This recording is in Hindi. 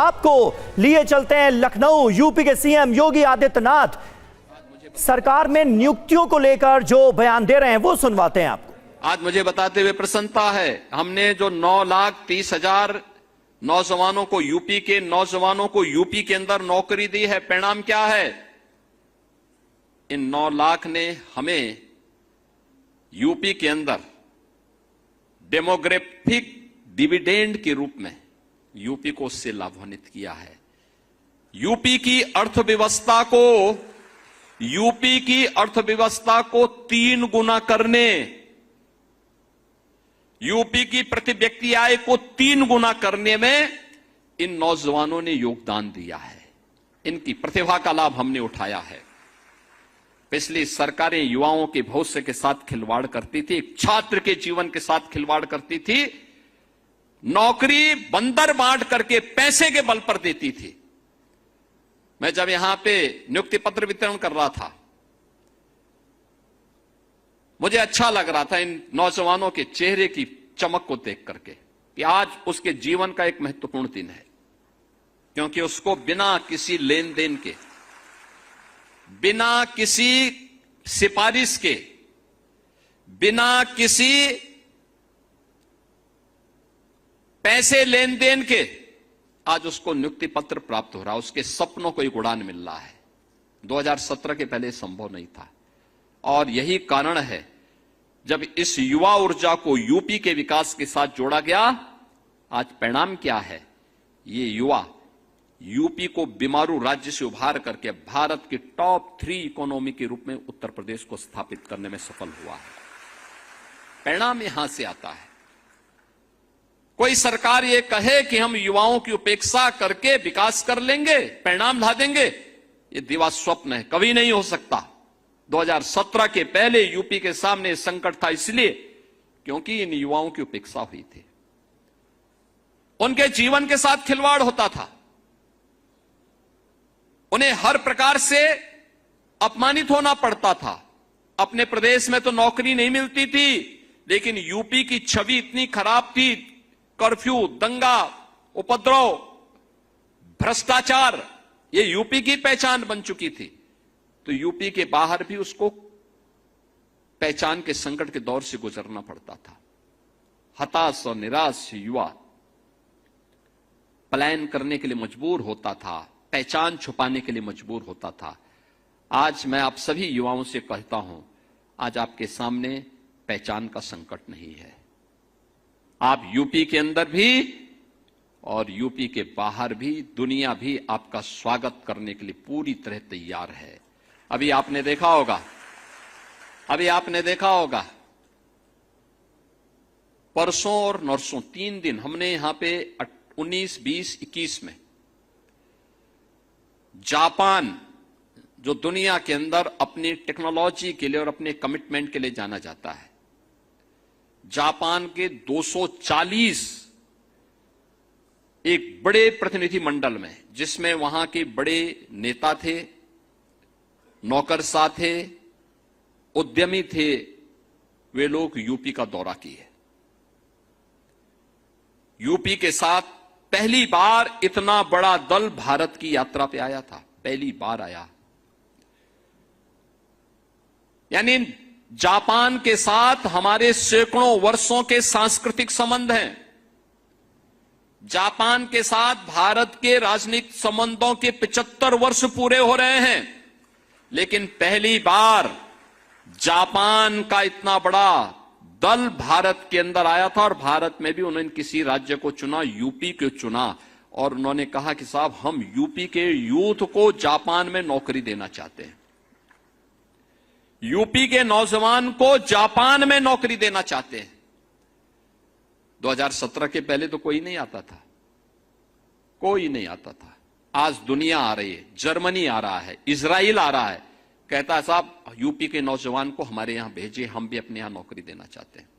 आपको लिए चलते हैं लखनऊ। यूपी के सीएम योगी आदित्यनाथ सरकार में नियुक्तियों को लेकर जो बयान दे रहे हैं वो सुनवाते हैं आपको। आज मुझे बताते हुए प्रसन्नता है, हमने जो 9,30,000 नौजवानों को, यूपी के नौजवानों को यूपी के अंदर नौकरी दी है। परिणाम क्या है? इन 9 लाख ने हमें यूपी के अंदर डेमोग्राफिक डिविडेंड के रूप में यूपी को उससे लाभान्वित किया है। यूपी की अर्थव्यवस्था को 3 गुना करने, यूपी की प्रति व्यक्ति आय को 3 गुना करने में इन नौजवानों ने योगदान दिया है। इनकी प्रतिभा का लाभ हमने उठाया है। पिछली सरकारें युवाओं के भविष्य के साथ खिलवाड़ करती थी, छात्र के जीवन के साथ खिलवाड़ करती थी, नौकरी बंदर बांट करके पैसे के बल पर देती थी। मैं जब यहां पे नियुक्ति पत्र वितरण कर रहा था, मुझे अच्छा लग रहा था इन नौजवानों के चेहरे की चमक को देख करके कि आज उसके जीवन का एक महत्वपूर्ण दिन है, क्योंकि उसको बिना किसी लेन देन के, बिना किसी सिफारिश के, बिना किसी पैसे लेन देन के आज उसको नियुक्ति पत्र प्राप्त हो रहा है। उसके सपनों को एक उड़ान मिल रहा है। 2017 के पहले संभव नहीं था। और यही कारण है जब इस युवा ऊर्जा को यूपी के विकास के साथ जोड़ा गया, आज परिणाम क्या है? ये युवा यूपी को बीमारू राज्य से उभार करके भारत की टॉप 3 इकोनॉमी के रूप में उत्तर प्रदेश को स्थापित करने में सफल हुआ है। परिणाम यहां से आता है। कोई सरकार ये कहे कि हम युवाओं की उपेक्षा करके विकास कर लेंगे, परिणाम ला देंगे, ये दिवा स्वप्न है, कभी नहीं हो सकता। 2017 के पहले यूपी के सामने संकट था, इसलिए क्योंकि इन युवाओं की उपेक्षा हुई थी, उनके जीवन के साथ खिलवाड़ होता था, उन्हें हर प्रकार से अपमानित होना पड़ता था। अपने प्रदेश में तो नौकरी नहीं मिलती थी, लेकिन यूपी की छवि इतनी खराब थी, कर्फ्यू, दंगा, उपद्रव, भ्रष्टाचार, ये यूपी की पहचान बन चुकी थी। तो यूपी के बाहर भी उसको पहचान के संकट के दौर से गुजरना पड़ता था। हताश और निराश युवा पलायन करने के लिए मजबूर होता था, पहचान छुपाने के लिए मजबूर होता था। आज मैं आप सभी युवाओं से कहता हूं, आज आपके सामने पहचान का संकट नहीं है। आप यूपी के अंदर भी और यूपी के बाहर भी, दुनिया भी आपका स्वागत करने के लिए पूरी तरह तैयार है। अभी आपने देखा होगा परसों और नरसों 3 दिन हमने यहां पे 19, 20, 21 में जापान, जो दुनिया के अंदर अपनी टेक्नोलॉजी के लिए और अपने कमिटमेंट के लिए जाना जाता है, जापान के 240 एक बड़े प्रतिनिधिमंडल में, जिसमें वहां के बड़े नेता थे, नौकरशाह थे, उद्यमी थे, वे लोग यूपी का दौरा किए। यूपी के साथ पहली बार इतना बड़ा दल भारत की यात्रा पे आया था, पहली बार आया। यानी जापान के साथ हमारे सैकड़ों वर्षों के सांस्कृतिक संबंध हैं। जापान के साथ भारत के राजनीतिक संबंधों के 75 वर्ष पूरे हो रहे हैं, लेकिन पहली बार जापान का इतना बड़ा दल भारत के अंदर आया था। और भारत में भी उन्होंने किसी राज्य को चुना, यूपी को चुना, और उन्होंने कहा कि साहब हम यूपी के यूथ को जापान में नौकरी देना चाहते हैं, यूपी के नौजवान को जापान में नौकरी देना चाहते हैं। 2017 के पहले तो कोई नहीं आता था, कोई नहीं आता था। आज दुनिया आ रही है, जर्मनी आ रहा है, इजराइल आ रहा है, कहता है साहब यूपी के नौजवान को हमारे यहां भेजिए, हम भी अपने यहां नौकरी देना चाहते हैं।